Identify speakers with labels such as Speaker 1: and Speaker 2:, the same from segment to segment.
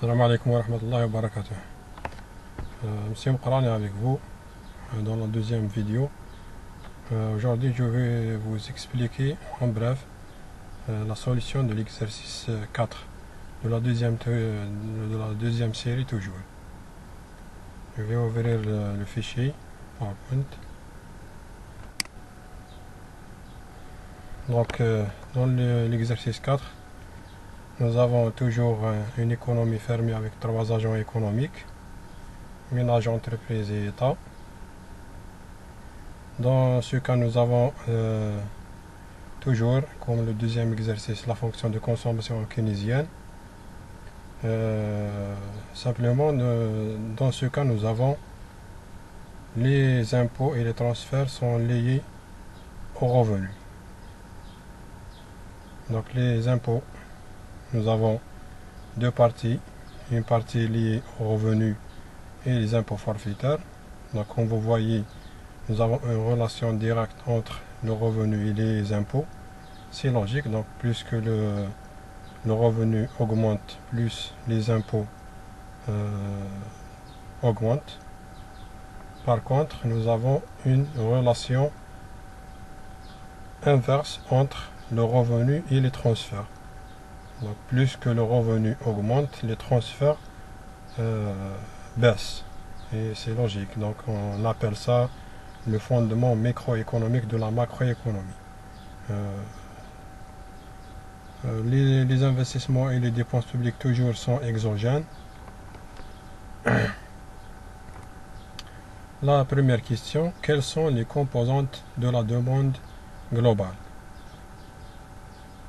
Speaker 1: Salam alaikum wa rahmatullahi wa barakatuh. Monsieur Mqarani avec vous dans la deuxième vidéo. Aujourd'hui, je vais vous expliquer en bref la solution de l'exercice 4 de la deuxième série toujours. Je vais ouvrir le fichier PowerPoint. Donc, dans l'exercice 4, nous avons toujours une économie fermée avec 3 agents économiques, ménage, entreprise et État. Dans ce cas, nous avons toujours, comme le deuxième exercice, la fonction de consommation keynésienne. Simplement, dans ce cas, nous avons les impôts et les transferts sont liés aux revenus. Donc les impôts, nous avons deux parties, une partie liée aux revenus et les impôts forfaitaires. Donc comme vous voyez, nous avons une relation directe entre le revenu et les impôts. C'est logique, donc plus que le revenu augmente, plus les impôts augmentent. Par contre, nous avons une relation inverse entre le revenu et les transferts. Donc plus que le revenu augmente, les transferts baissent. Et c'est logique. Donc on appelle ça le fondement microéconomique de la macroéconomie. Les investissements et les dépenses publiques toujours sont exogènes. La première question, quelles sont les composantes de la demande globale?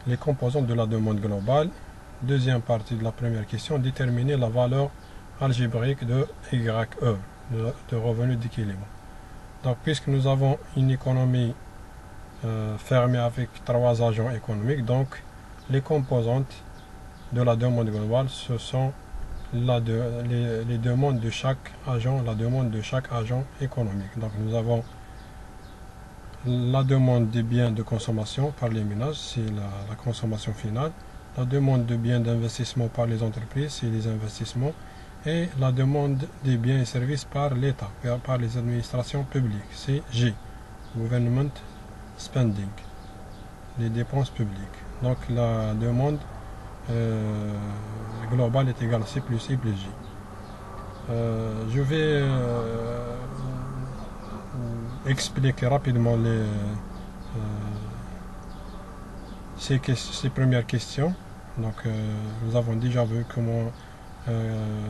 Speaker 1: Les composantes de la demande globale. Deuxième partie de la première question, déterminer la valeur algébrique de YE, de revenu d'équilibre. Donc, puisque nous avons une économie fermée avec 3 agents économiques, donc les composantes de la demande globale, ce sont les demandes de chaque agent, la demande de chaque agent économique. Donc, nous avons la demande des biens de consommation par les ménages, c'est la consommation finale. La demande de biens d'investissement par les entreprises, c'est les investissements. Et la demande des biens et services par l'État, par les administrations publiques, c'est G, Government Spending, les dépenses publiques. Donc la demande globale est égale à C plus I plus J. Je vais expliquer rapidement ces premières questions. Donc nous avons déjà vu comment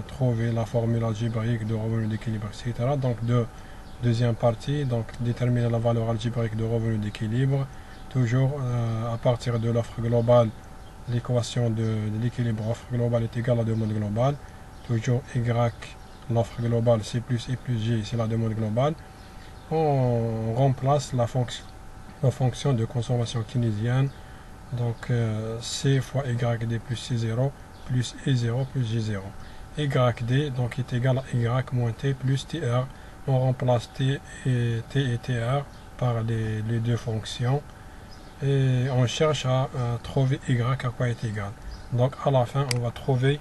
Speaker 1: trouver la formule algébrique de revenu d'équilibre, etc. Donc deuxième partie, donc déterminer la valeur algébrique de revenu d'équilibre, toujours à partir de l'offre globale, l'équation de l'équilibre offre globale est égale à la demande globale, toujours Y, l'offre globale, C plus I plus J, c'est la demande globale. On remplace la fonction de consommation keynésienne, donc C fois YD plus C0 plus E0 plus J0. YD donc est égal à Y moins T plus TR. On remplace T et TR par les deux fonctions et on cherche à trouver Y à quoi est égal. Donc à la fin on va trouver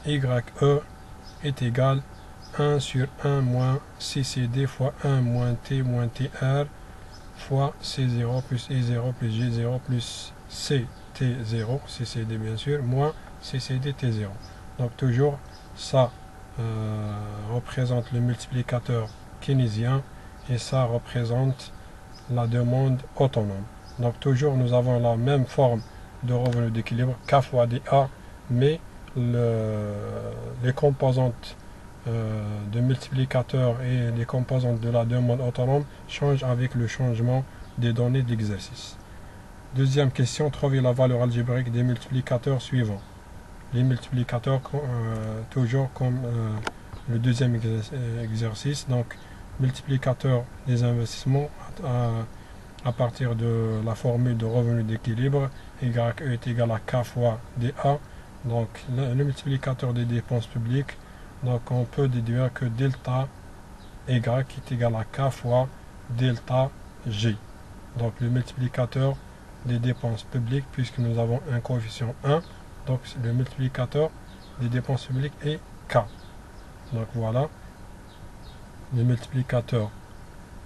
Speaker 1: YE est égal 1 sur 1 moins CCD fois 1 moins TR fois C0 plus E0 plus J0 plus CT0, CCD bien sûr, moins CCD T0. Donc toujours ça représente le multiplicateur keynésien et ça représente la demande autonome. Donc toujours nous avons la même forme de revenu d'équilibre, K fois DA, mais les composantes de multiplicateur et les composantes de la demande autonome changent avec le changement des données d'exercice. Deuxième question, trouver la valeur algébrique des multiplicateurs suivants. Les multiplicateurs, toujours comme le deuxième exercice, donc multiplicateur des investissements à partir de la formule de revenu d'équilibre, YE est égal à K fois DA, donc le multiplicateur des dépenses publiques, donc on peut déduire que delta Y est égal à K fois delta G. Donc le multiplicateur des dépenses publiques, puisque nous avons un coefficient 1, donc le multiplicateur des dépenses publiques est K. Donc voilà, le multiplicateur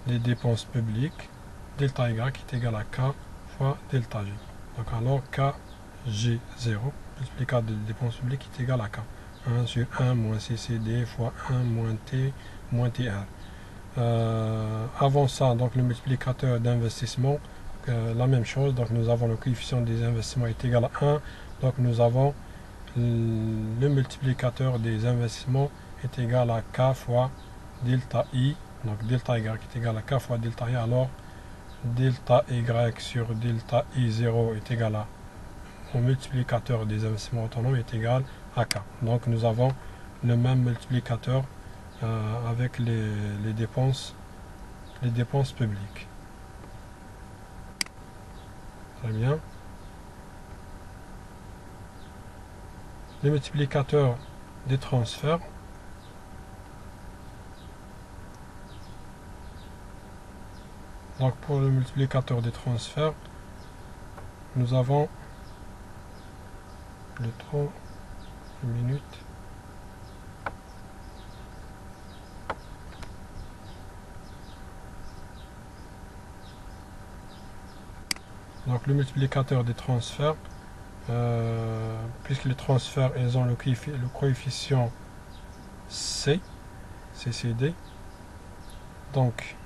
Speaker 1: des dépenses publiques, delta Y est égal à K fois delta G. Donc alors KG0, multiplicateur des dépenses publiques est égal à K. 1 sur 1 moins CCD fois 1 moins T moins TR. Avant ça, donc le multiplicateur d'investissement, la même chose, donc nous avons le coefficient des investissements est égal à 1, donc nous avons le multiplicateur des investissements est égal à K fois delta I, donc delta Y est égal à K fois delta I, alors delta Y sur delta I0 est égal à, au multiplicateur des investissements autonomes est égal à K. Donc nous avons le même multiplicateur avec les dépenses publiques. Très bien. Le multiplicateur des transferts. Donc pour le multiplicateur des transferts, nous avons le 3 minutes. Donc le multiplicateur des transferts, puisque les transferts ils ont le coefficient CCD, donc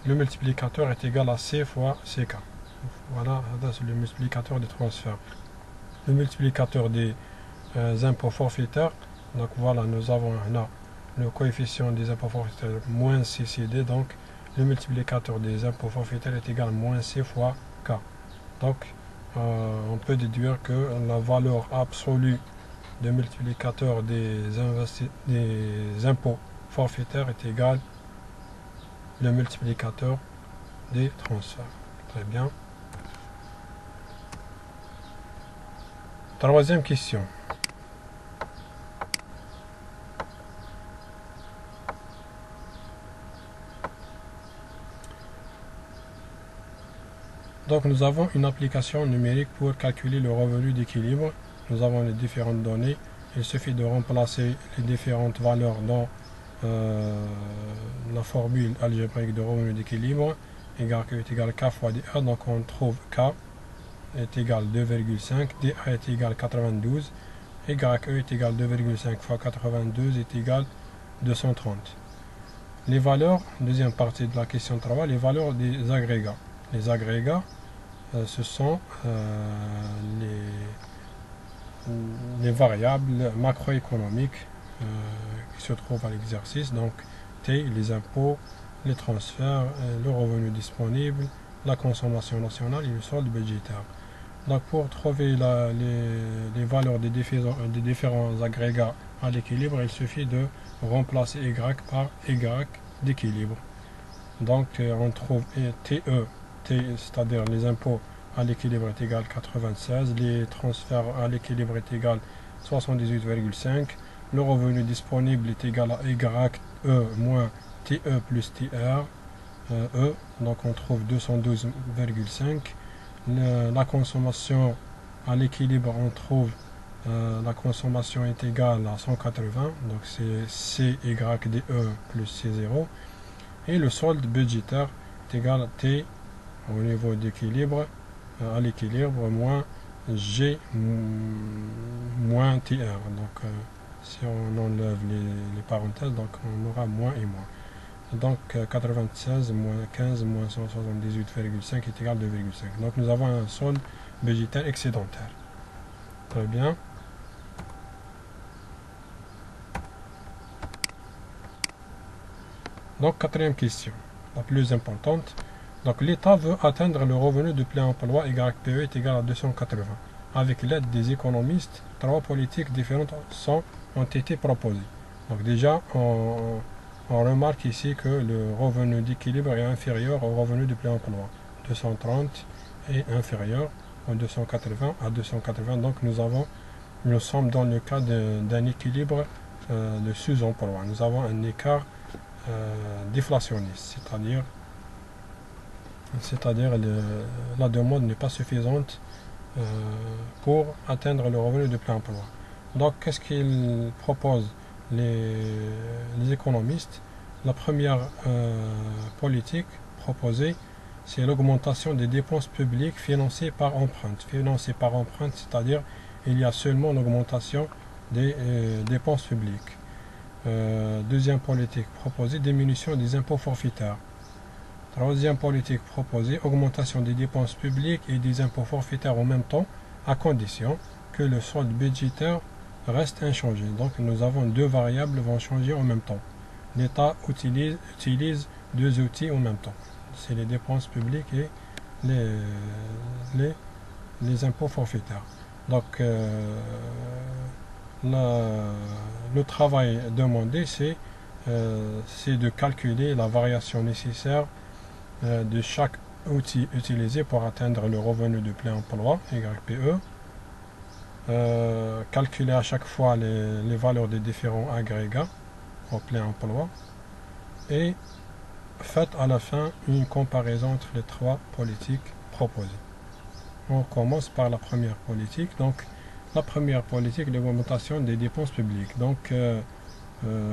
Speaker 1: le multiplicateur est égal à C fois CK. Voilà, c'est le multiplicateur des transferts. Le multiplicateur des impôts forfaitaires, donc voilà, nous avons là le coefficient des impôts forfaitaires moins CCD, donc le multiplicateur des impôts forfaitaires est égal à moins C fois K. Donc, on peut déduire que la valeur absolue du multiplicateur des impôts forfaitaires est égale le multiplicateur des transferts. Très bien. Troisième question. Donc nous avons une application numérique pour calculer le revenu d'équilibre. Nous avons les différentes données. Il suffit de remplacer les différentes valeurs dans la formule algébrique de revenu d'équilibre. Y est égal à K fois DA. Donc on trouve K est égal à 2,5. DA est égal à 92. YE est égal à 2,5 fois 92 est égal à 230. Les valeurs, deuxième partie de la question de travail, les valeurs des agrégats. Les agrégats, ce sont les variables macroéconomiques qui se trouvent à l'exercice. Donc T, les impôts, les transferts, le revenu disponible, la consommation nationale et le solde budgétaire. Donc pour trouver les valeurs des différents agrégats à l'équilibre, il suffit de remplacer Y par Y d'équilibre. Donc on trouve TE, c'est-à-dire les impôts à l'équilibre est égal à 96, les transferts à l'équilibre est égal à 78,5, le revenu disponible est égal à YE moins TE plus TR, donc on trouve 212,5. La consommation à l'équilibre, on trouve la consommation est égale à 180, donc c'est CYDE plus C0. Et le solde budgétaire est égal à T au niveau d'équilibre, à l'équilibre, moins G moins TR. Donc si on enlève les parenthèses, donc on aura moins et moins. Donc 96 moins 15 moins 178,5 est égal à 2,5. Donc nous avons un solde budgétaire excédentaire. Très bien. Donc quatrième question, la plus importante. Donc l'État veut atteindre le revenu de plein emploi YPE est égal à 280. Avec l'aide des économistes, trois politiques différentes ont été proposées. Donc déjà, on remarque ici que le revenu d'équilibre est inférieur au revenu de plein emploi. 230 est inférieur à 280 à 280. Donc nous sommes dans le cas d'un équilibre de sous-emploi. Nous avons un écart déflationniste, c'est-à-dire la demande n'est pas suffisante pour atteindre le revenu de plein emploi. Donc, qu'est-ce qu'ils proposent les économistes? La première politique proposée, c'est l'augmentation des dépenses publiques financées par empreinte. Financées par empreinte, c'est-à-dire il y a seulement l'augmentation des dépenses publiques. Deuxième politique proposée, diminution des impôts forfaitaires. Troisième politique proposée, augmentation des dépenses publiques et des impôts forfaitaires en même temps, à condition que le solde budgétaire reste inchangé. Donc nous avons deux variables vont changer en même temps. L'État utilise deux outils en même temps. C'est les dépenses publiques et les impôts forfaitaires. Donc le travail demandé, c'est de calculer la variation nécessaire de chaque outil utilisé pour atteindre le revenu de plein emploi, YPE. Calculer à chaque fois les valeurs des différents agrégats au plein emploi et faites à la fin une comparaison entre les trois politiques proposées. On commence par la première politique. Donc, la première politique, l'augmentation des dépenses publiques. Donc,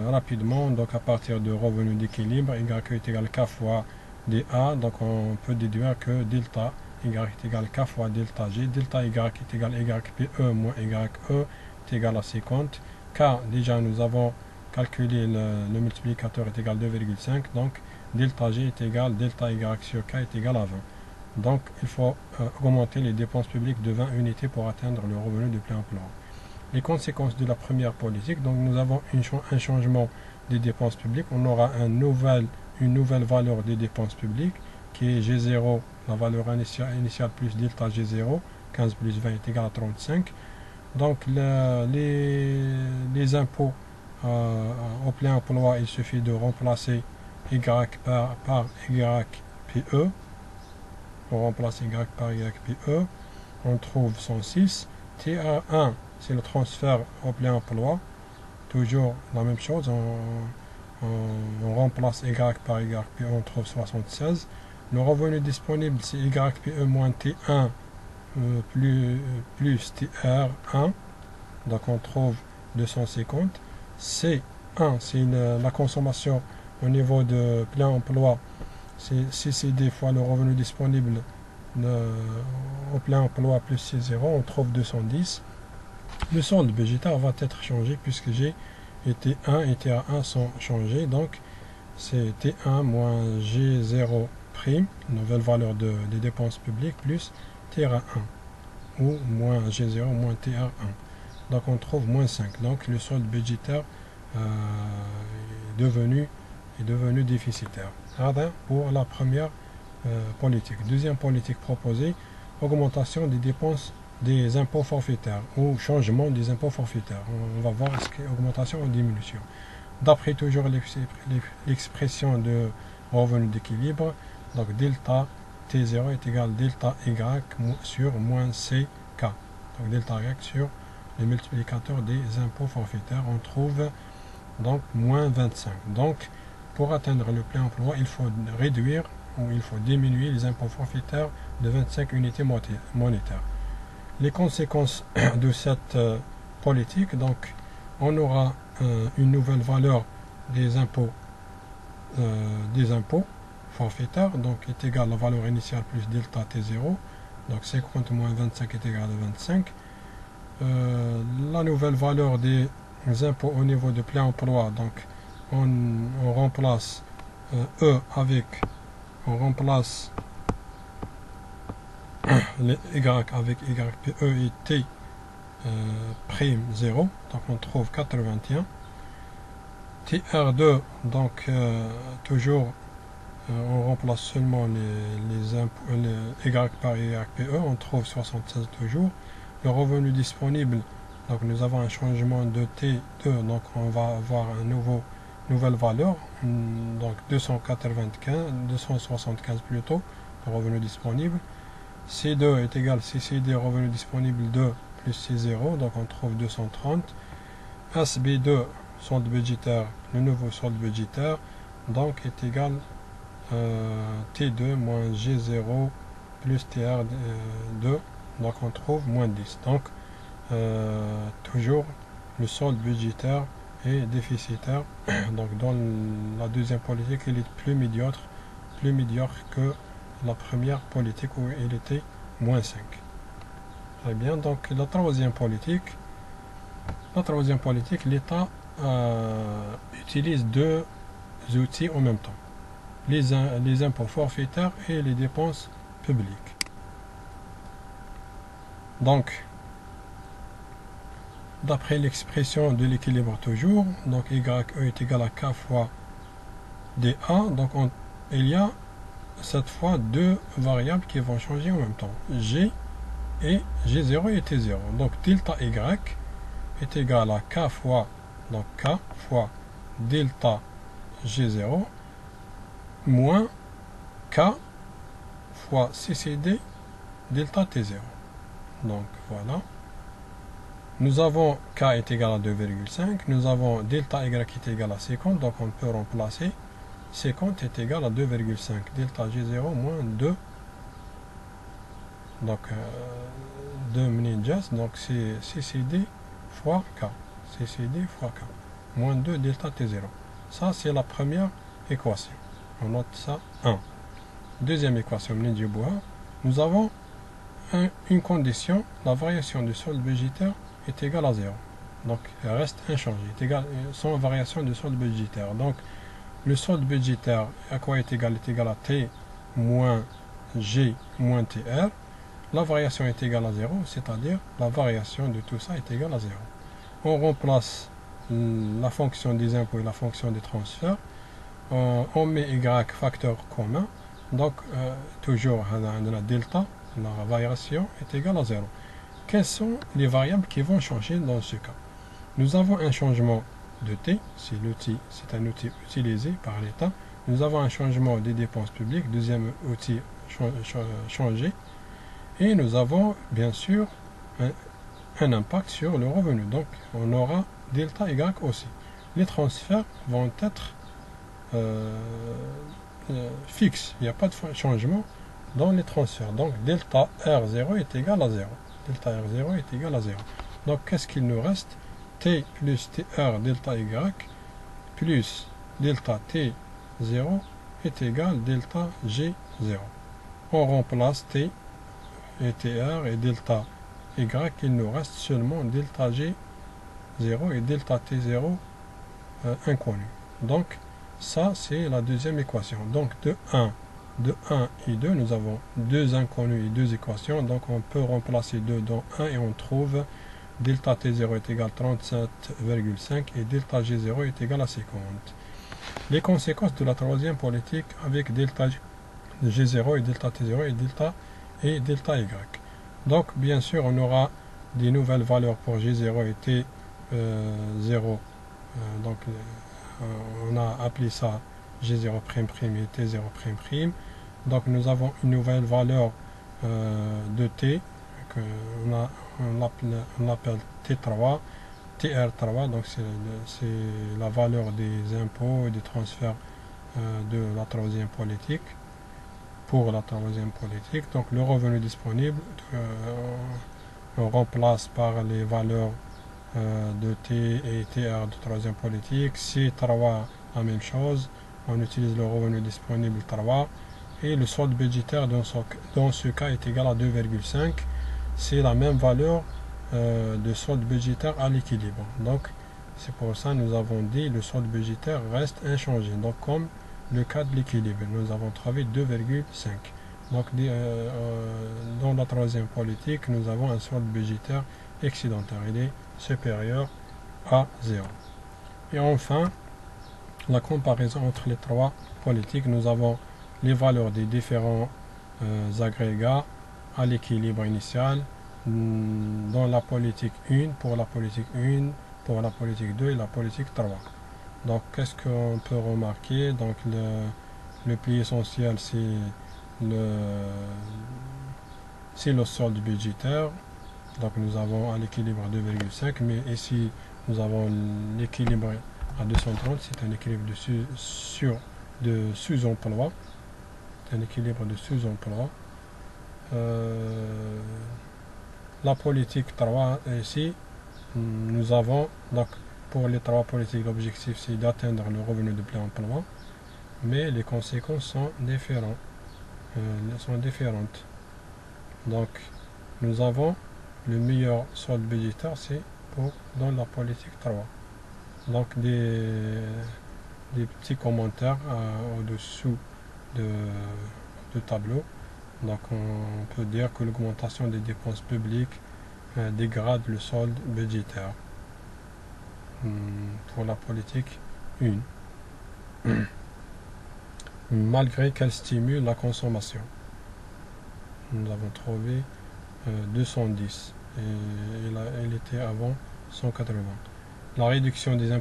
Speaker 1: rapidement, donc à partir de revenu d'équilibre, Y est égal K fois dA, donc on peut déduire que delta Y est égal K fois delta G, delta Y est égal YPE moins YE est égal à 50. K, déjà nous avons calculé le multiplicateur est égal 2,5, donc delta G est égal delta Y sur K est égal à 20. Donc il faut augmenter les dépenses publiques de 20 unités pour atteindre le revenu de plein emploi. Les conséquences de la première politique, donc nous avons un changement des dépenses publiques, on aura une nouvelle valeur des dépenses publiques qui est G0, la valeur initiale plus delta G0, 15 plus 20 est égal à 35. Donc les impôts au plein emploi, il suffit de remplacer Y par YPE. On remplace Y par YPE, on trouve 106. TR1, c'est le transfert au plein emploi. Toujours la même chose, on remplace Y par YPE, on trouve 76. Le revenu disponible, c'est YPE moins T1 plus TR1, donc on trouve 250. C1, c'est la consommation au niveau de plein emploi. C'est CCD fois le revenu disponible au plein emploi plus C0, on trouve 210. Le solde budgétaire va être changé puisque G et T1 et TR1 sont changés. Donc c'est T1 moins G0 prime, nouvelle valeur des dépenses publiques, plus TR1 ou moins G0 moins TR1. Donc on trouve moins 5. Donc le solde budgétaire est devenu déficitaire. Pour la première politique. Deuxième politique proposée, augmentation des dépenses des impôts forfaitaires ou changement des impôts forfaitaires. On va voir est-ce qu'il y a augmentation ou diminution. D'après toujours l'expression de revenu d'équilibre, donc delta T0 est égal à delta Y sur moins CK. Donc delta Y sur le multiplicateur des impôts forfaitaires, on trouve donc moins 25. Donc pour atteindre le plein emploi, il faut réduire ou il faut diminuer les impôts forfaitaires de 25 unités monétaires. Les conséquences de cette politique, donc on aura une nouvelle valeur des impôts forfaitaires, donc est égal à la valeur initiale plus delta T0, donc 50 moins 25 est égal à 25. La nouvelle valeur des impôts au niveau de plein emploi, donc on remplace on remplace les Y avec YPE et T prime 0, donc on trouve 81. TR2, donc toujours on remplace seulement les Y par YPE, on trouve 76 toujours. Le revenu disponible, donc nous avons un changement de T2, donc on va avoir nouvelle valeur, donc 275 plutôt, le revenu disponible. C2 est égal à CCD, revenu disponible 2 plus C0, donc on trouve 230. SB2, solde budgétaire, le nouveau solde budgétaire, donc est égal T2 moins G0 plus TR2, Donc on trouve moins 10. Donc toujours le solde budgétaire est déficitaire. Donc dans la deuxième politique, il est plus médiocre que la première politique où il était moins 5. Très bien, donc la troisième politique, l'État utilise deux outils en même temps, les impôts forfaitaires et les dépenses publiques. Donc, d'après l'expression de l'équilibre toujours, donc YE est égal à K fois DA, donc il y a cette fois deux variables qui vont changer en même temps, G et G0 et T0. Donc delta Y est égal à K fois, donc K fois delta G0 moins K fois CCD delta T0. Donc voilà. Nous avons K est égal à 2,5. Nous avons delta Y est égal à 50. Donc on peut remplacer. 50 est égal à 2,5. Delta G0 moins 2. Donc 2 meninges. Donc c'est CCD fois K. CCD fois K. Moins 2 delta T0. Ça c'est la première équation. On note ça 1. Deuxième équation, nous avons une condition, la variation du solde budgétaire est égale à 0. Donc, elle reste inchangée, sans variation du solde budgétaire. Donc, le solde budgétaire, à quoi est égal? Est égal à T moins G moins TR. La variation est égale à 0, c'est-à-dire la variation de tout ça est égale à 0. On remplace la fonction des impôts et la fonction des transferts. On met Y facteur commun. Donc, toujours la delta, la variation est égale à 0. Quelles sont les variables qui vont changer dans ce cas? Nous avons un changement de T, c'est un outil utilisé par l'État. Nous avons un changement des dépenses publiques, deuxième outil changé. Et nous avons bien sûr un impact sur le revenu. Donc, on aura delta Y aussi. Les transferts vont être fixe, il n'y a pas de changement dans les transferts. Donc delta R0 est égal à 0. Delta R0 est égal à 0. Donc qu'est-ce qu'il nous reste? T plus TR delta Y plus delta T0 est égal delta G0. On remplace T et TR et delta Y, il nous reste seulement delta G0 et delta T0 inconnu. Donc ça, c'est la deuxième équation. Donc, de 1 et 2, nous avons deux inconnus et deux équations. Donc, on peut remplacer 2 dans 1 et on trouve delta T0 est égal à 37,5 et delta G0 est égal à 50. Les conséquences de la troisième politique avec delta G0 et delta T0 et delta Y. Donc, bien sûr, on aura des nouvelles valeurs pour G0 et T0. Donc, on a appelé ça G0' et T0'. Donc nous avons une nouvelle valeur de T on l'appelle T3, TR3. Donc c'est la valeur des impôts et des transferts de la troisième politique. Pour la troisième politique, donc le revenu disponible, on remplace par les valeurs de T et TR de troisième politique. C3, la même chose, on utilise le revenu disponible 3 et le solde budgétaire dans ce cas est égal à 2,5. C'est la même valeur de solde budgétaire à l'équilibre. Donc c'est pour ça que nous avons dit le solde budgétaire reste inchangé. Donc comme le cas de l'équilibre, nous avons trouvé 2,5. Donc dans la troisième politique, nous avons un solde budgétaire excédentaire. Il est supérieur à 0. Et enfin, la comparaison entre les trois politiques, nous avons les valeurs des différents agrégats à l'équilibre initial dans la politique 1, pour la politique 1, pour la politique 2 et la politique 3. Donc, qu'est-ce qu'on peut remarquer? Donc, le pli essentiel, c'est le solde budgétaire. Donc nous avons à l'équilibre 2,5, mais ici nous avons l'équilibre à 230, c'est un équilibre de sous-emploi. C'est un équilibre de sous-emploi. la politique 3 ici, nous avons donc pour les 3 politiques, l'objectif c'est d'atteindre le revenu de plein emploi, mais les conséquences sont différentes. Donc nous avons le meilleur solde budgétaire, c'est dans la politique 3. Donc des petits commentaires au-dessous de tableau. Donc on peut dire que l'augmentation des dépenses publiques dégrade le solde budgétaire pour la politique 1. Malgré qu'elle stimule la consommation. Nous avons trouvé 210 et elle était avant 180. La réduction des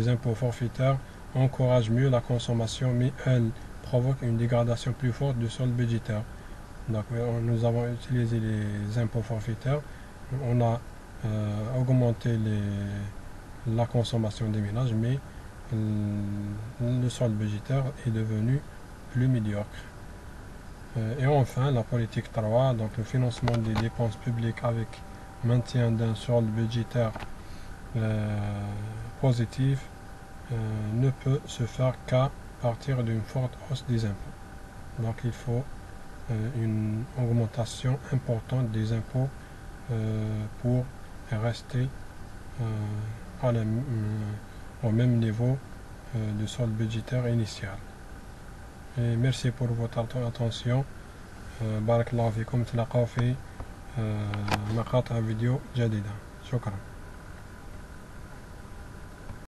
Speaker 1: impôts forfaitaires encourage mieux la consommation, mais elle provoque une dégradation plus forte du solde budgétaire. Donc, nous avons utilisé les impôts forfaitaires, on a augmenté la consommation des ménages, mais le solde budgétaire est devenu plus médiocre. Et enfin, la politique 3, donc le financement des dépenses publiques avec maintien d'un solde budgétaire positif ne peut se faire qu'à partir d'une forte hausse des impôts. Donc il faut une augmentation importante des impôts pour rester au même niveau de solde budgétaire initial. Et merci pour votre attention. بارك الله فيكم. تلاقاو في مقاطع فيديو جديدة. شكرا.